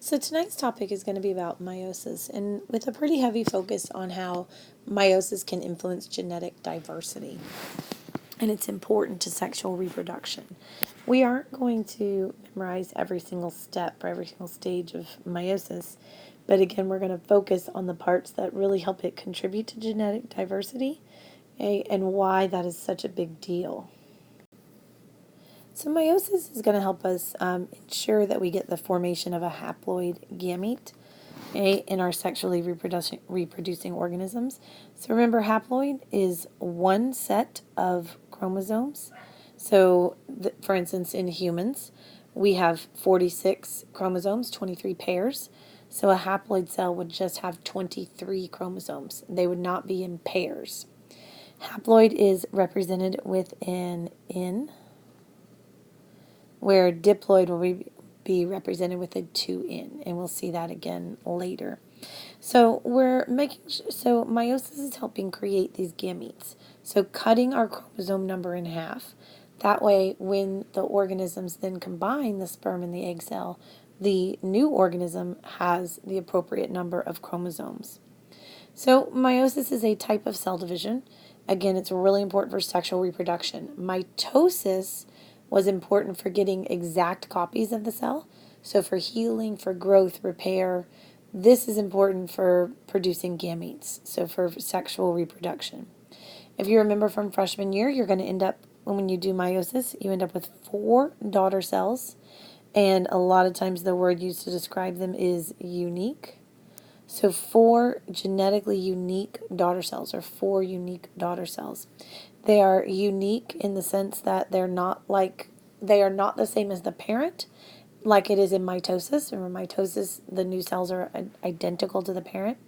So tonight's topic is going to be about meiosis, and with a pretty heavy focus on how meiosis can influence genetic diversity, and it's important to sexual reproduction. We aren't going to memorize every single step or every single stage of meiosis, but again, we're going to focus on the parts that really help it contribute to genetic diversity, and why that is such a big deal. So meiosis is going to help us ensure that we get the formation of a haploid gamete in our sexually reproducing organisms. So remember, haploid is one set of chromosomes. So, for instance, in humans, we have 46 chromosomes, 23 pairs. So a haploid cell would just have 23 chromosomes. They would not be in pairs. Haploid is represented with an N, where diploid will be represented with a 2N, and we'll see that again later. So so meiosis is helping create these gametes. So cutting our chromosome number in half. That way, when the organisms then combine the sperm and the egg cell, the new organism has the appropriate number of chromosomes. So meiosis is a type of cell division. Again, it's really important for sexual reproduction. Mitosis was important for getting exact copies of the cell. So for healing, for growth, repair, this is important for producing gametes, so for sexual reproduction. If you remember from freshman year, you're going to end up, when you do meiosis, you end up with 4 daughter cells, and a lot of times the word used to describe them is unique. So 4 genetically unique daughter cells, or 4 unique daughter cells. They are unique in the sense that they are not the same as the parent, like it is in mitosis. Remember, mitosis, the new cells are identical to the parent.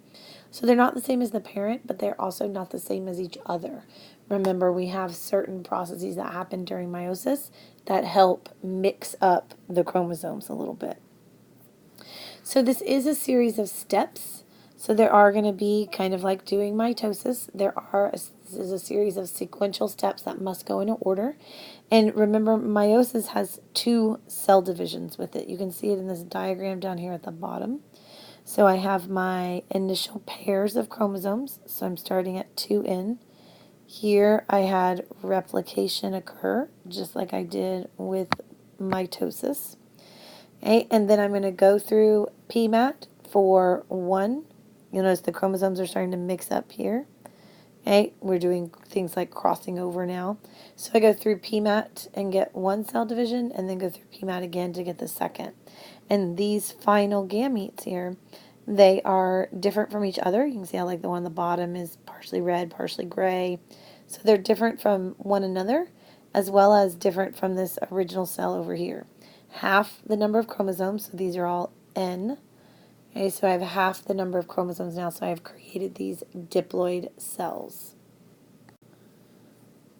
So they're not the same as the parent, but they're also not the same as each other. Remember, we have certain processes that happen during meiosis that help mix up the chromosomes a little bit. So this is a series of steps. So there are going to be, kind of like doing mitosis, this is a series of sequential steps that must go in order. And remember, meiosis has 2 cell divisions with it. You can see it in this diagram down here at the bottom. So I have my initial pairs of chromosomes. So I'm starting at 2N. Here I had replication occur, just like I did with mitosis. Okay, and then I'm going to go through PMAT for 1. You'll notice the chromosomes are starting to mix up here. Okay, we're doing things like crossing over now. So I go through PMAT and get 1 cell division, and then go through PMAT again to get the second. And these final gametes here, they are different from each other. You can see how like the one on the bottom is partially red, partially gray. So they're different from one another, as well as different from this original cell over here. Half the number of chromosomes, so these are all N. Okay, so I have half the number of chromosomes now, so I have created these diploid cells.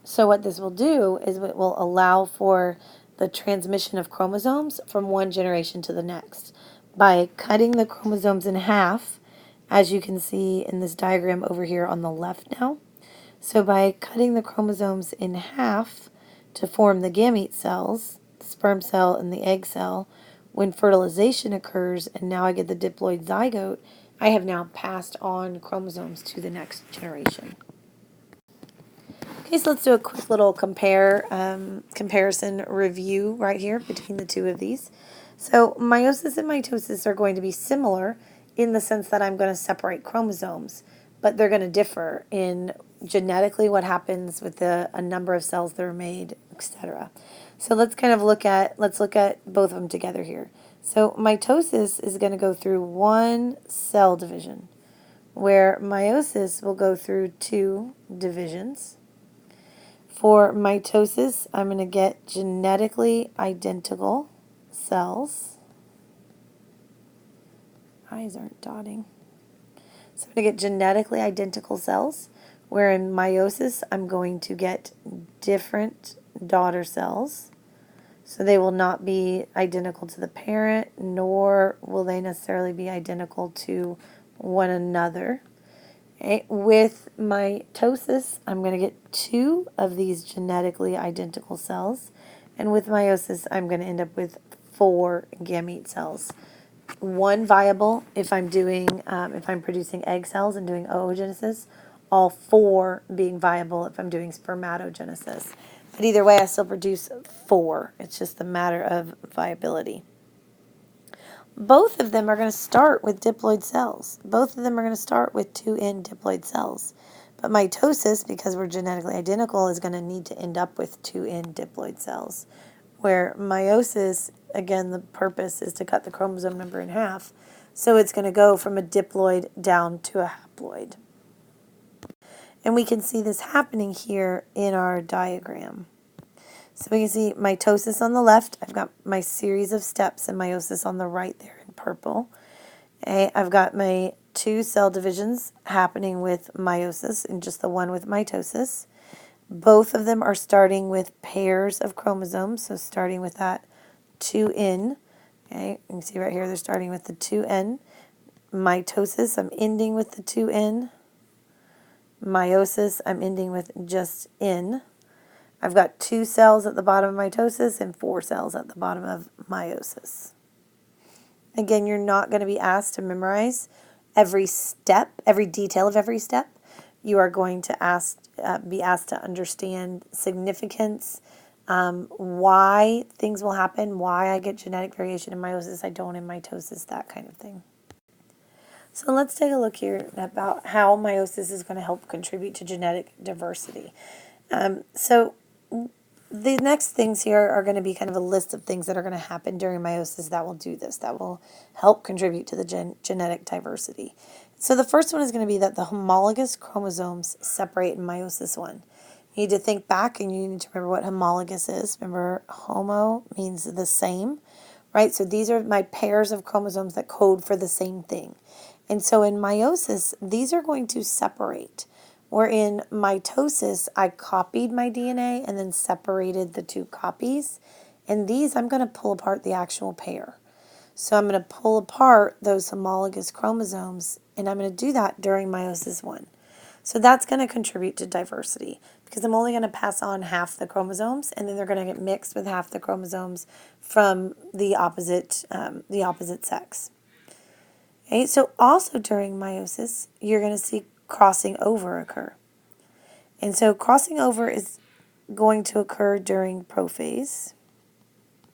So what this will do is it will allow for the transmission of chromosomes from one generation to the next. By cutting the chromosomes in half, as you can see in this diagram over here on the left now. So by cutting the chromosomes in half to form the gamete cells, the sperm cell and the egg cell, when fertilization occurs and now I get the diploid zygote, I have now passed on chromosomes to the next generation. Okay, so let's do a quick little comparison review right here between the two of these. So meiosis and mitosis are going to be similar in the sense that I'm going to separate chromosomes, but they're going to differ in genetically what happens with a number of cells that are made, etc. So let's look at both of them together here. So mitosis is going to go through 1 cell division, where meiosis will go through 2 divisions. For mitosis, I'm going to get genetically identical cells. Eyes aren't dotting. So I'm going to get genetically identical cells, where in meiosis, I'm going to get different daughter cells. So they will not be identical to the parent, nor will they necessarily be identical to one another. Okay. With mitosis, I'm going to get 2 of these genetically identical cells. And with meiosis, I'm going to end up with 4 gamete cells. one viable if I'm doing, if I'm producing egg cells and doing oogenesis, all four being viable if I'm doing spermatogenesis. But either way, I still produce four. It's just a matter of viability. Both of them are going to start with diploid cells. Both of them are going to start with 2N diploid cells. But mitosis, because we're genetically identical, is going to need to end up with 2N diploid cells. Where meiosis, again, the purpose is to cut the chromosome number in half. So it's going to go from a diploid down to a haploid. And we can see this happening here in our diagram. So we can see mitosis on the left. I've got my series of steps, and meiosis on the right there in purple. Okay, I've got my 2 cell divisions happening with meiosis and just the one with mitosis. Both of them are starting with pairs of chromosomes, so starting with that 2N. Okay, you can see right here they're starting with the 2N. Mitosis, I'm ending with the 2N. Meiosis, I'm ending with just N. I've got 2 cells at the bottom of mitosis and 4 cells at the bottom of meiosis. Again, you're not going to be asked to memorize every step, every detail of every step. You are going to be asked to understand significance, why things will happen, why I get genetic variation in meiosis, I don't in mitosis, that kind of thing. So let's take a look here about how meiosis is going to help contribute to genetic diversity. So the next things here are going to be kind of a list of things that are going to happen during meiosis that will do this, that will help contribute to the genetic diversity. So the first one is going to be that the homologous chromosomes separate in meiosis 1. You need to think back and you need to remember what homologous is. Remember, homo means the same, right? So these are my pairs of chromosomes that code for the same thing. And so in meiosis, these are going to separate. Where in mitosis, I copied my DNA and then separated the 2 copies. And these, I'm going to pull apart the actual pair. So I'm going to pull apart those homologous chromosomes, and I'm going to do that during meiosis 1. So that's going to contribute to diversity because I'm only going to pass on half the chromosomes, and then they're going to get mixed with half the chromosomes from the opposite sex. Okay, so also during meiosis, you're going to see crossing over occur. And so crossing over is going to occur during prophase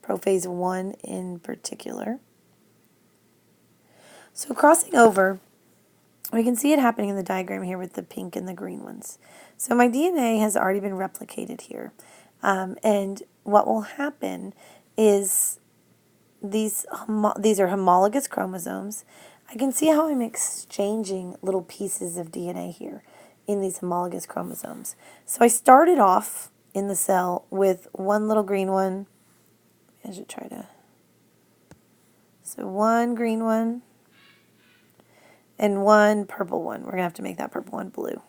1 in particular. So crossing over, we can see it happening in the diagram here with the pink and the green ones. So my DNA has already been replicated here. And what will happen is these are homologous chromosomes. I can see how I'm exchanging little pieces of DNA here in these homologous chromosomes. So I started off in the cell with one little green one. I should try to. So one green one and one purple one. We're going to have to make that purple one blue.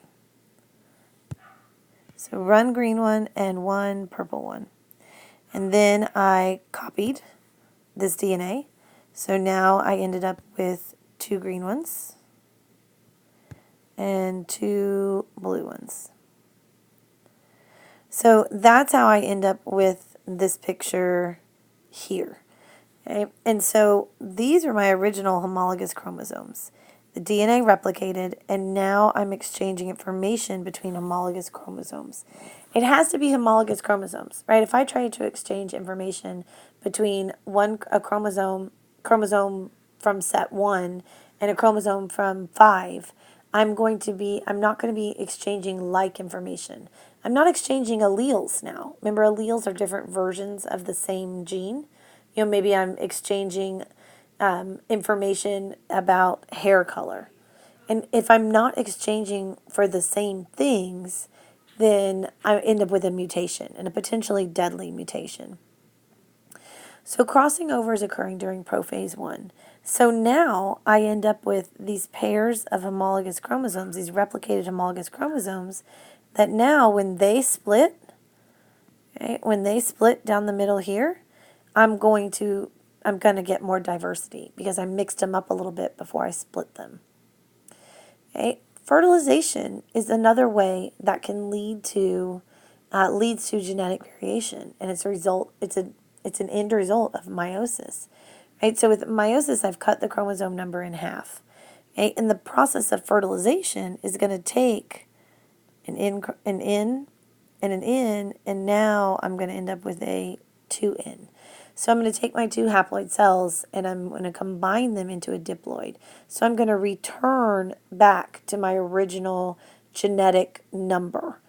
So one green one and one purple one. And then I copied this DNA. So now I ended up with 2 green ones and 2 blue ones. So that's how I end up with this picture here. Okay? And so these are my original homologous chromosomes. The DNA replicated, and now I'm exchanging information between homologous chromosomes. It has to be homologous chromosomes, right? If I try to exchange information between a chromosome from set 1 and a chromosome from 5, I'm not going to be exchanging like information. I'm not exchanging alleles now. Remember, alleles are different versions of the same gene. Maybe I'm exchanging information about hair color. And if I'm not exchanging for the same things, then I end up with a mutation, and a potentially deadly mutation. So crossing over is occurring during prophase 1. So now I end up with these pairs of homologous chromosomes, these replicated homologous chromosomes, that now when they split, down the middle here, I'm going to get more diversity because I mixed them up a little bit before I split them. Okay? Fertilization is another way that can leads to genetic variation, and it's an end result of meiosis. Right? So with meiosis, I've cut the chromosome number in half. Okay? And the process of fertilization is going to take an in, and an in, and now I'm going to end up with a 2N. So I'm going to take my two haploid cells and I'm going to combine them into a diploid. So I'm going to return back to my original genetic number.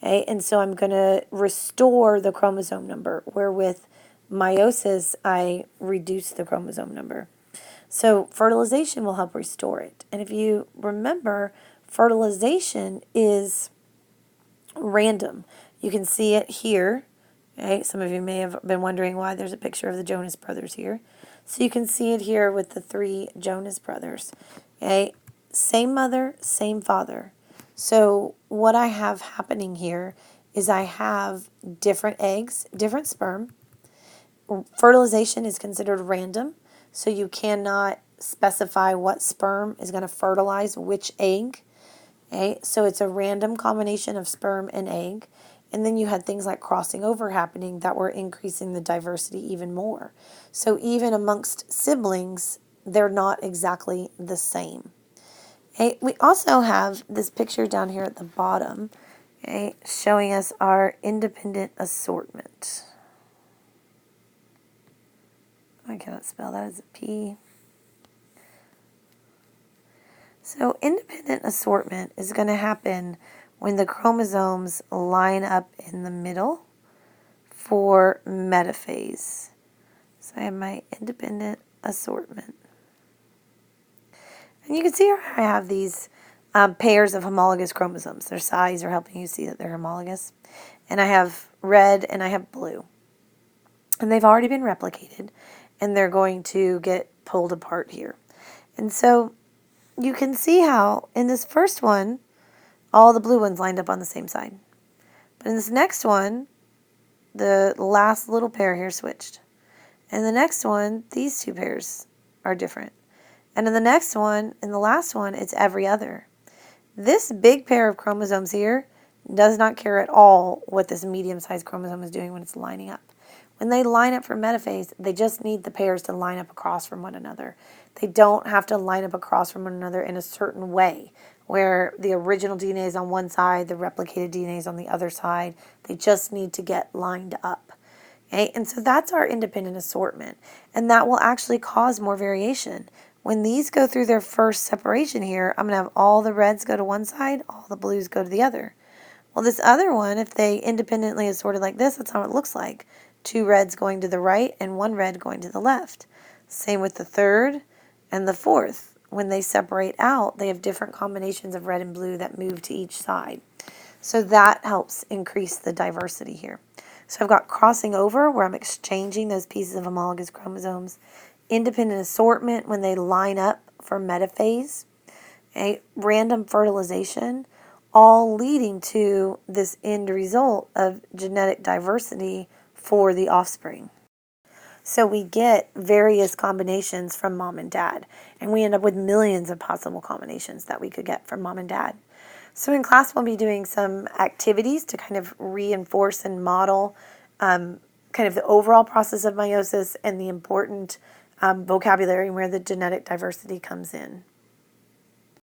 Okay? And so I'm going to restore the chromosome number, where with meiosis, I reduce the chromosome number. So fertilization will help restore it. And if you remember, fertilization is random. You can see it here. Okay? Some of you may have been wondering why there's a picture of the Jonas brothers here. So you can see it here with the three Jonas brothers. Okay? Same mother, same father. So what I have happening here is I have different eggs, different sperm. Fertilization is considered random, so you cannot specify what sperm is going to fertilize which egg. Okay? So it's a random combination of sperm and egg. And then you had things like crossing over happening that were increasing the diversity even more. So even amongst siblings, they're not exactly the same. Okay? We also have this picture down here at the bottom, okay, showing us our independent assortment. I cannot spell that as a P. So independent assortment is going to happen when the chromosomes line up in the middle for metaphase. So I have my independent assortment. And you can see here I have these pairs of homologous chromosomes. Their size are helping you see that they're homologous. And I have red and I have blue. And they've already been replicated, and they're going to get pulled apart here. And so you can see how in this first one, all the blue ones lined up on the same side. But in this next one, the last little pair here switched. And the next one, these two pairs are different. And in the next one, in the last one, it's every other. This big pair of chromosomes here does not care at all what this medium-sized chromosome is doing when it's lining up. When they line up for metaphase, they just need the pairs to line up across from one another. They don't have to line up across from one another in a certain way, where the original DNA is on one side, the replicated DNA is on the other side. They just need to get lined up. Okay? And so that's our independent assortment. And that will actually cause more variation. When these go through their first separation here, I'm going to have all the reds go to one side, all the blues go to the other. Well, this other one, if they independently assorted like this, that's how it looks like. 2 reds going to the right and 1 red going to the left. Same with the third and the fourth. When they separate out, they have different combinations of red and blue that move to each side. So that helps increase the diversity here. So I've got crossing over, where I'm exchanging those pieces of homologous chromosomes. Independent assortment, when they line up for metaphase. Okay? Random fertilization, all leading to this end result of genetic diversity for the offspring. So we get various combinations from mom and dad, and we end up with millions of possible combinations that we could get from mom and dad. So in class, we'll be doing some activities to kind of reinforce and model kind of the overall process of meiosis and the important vocabulary where the genetic diversity comes in.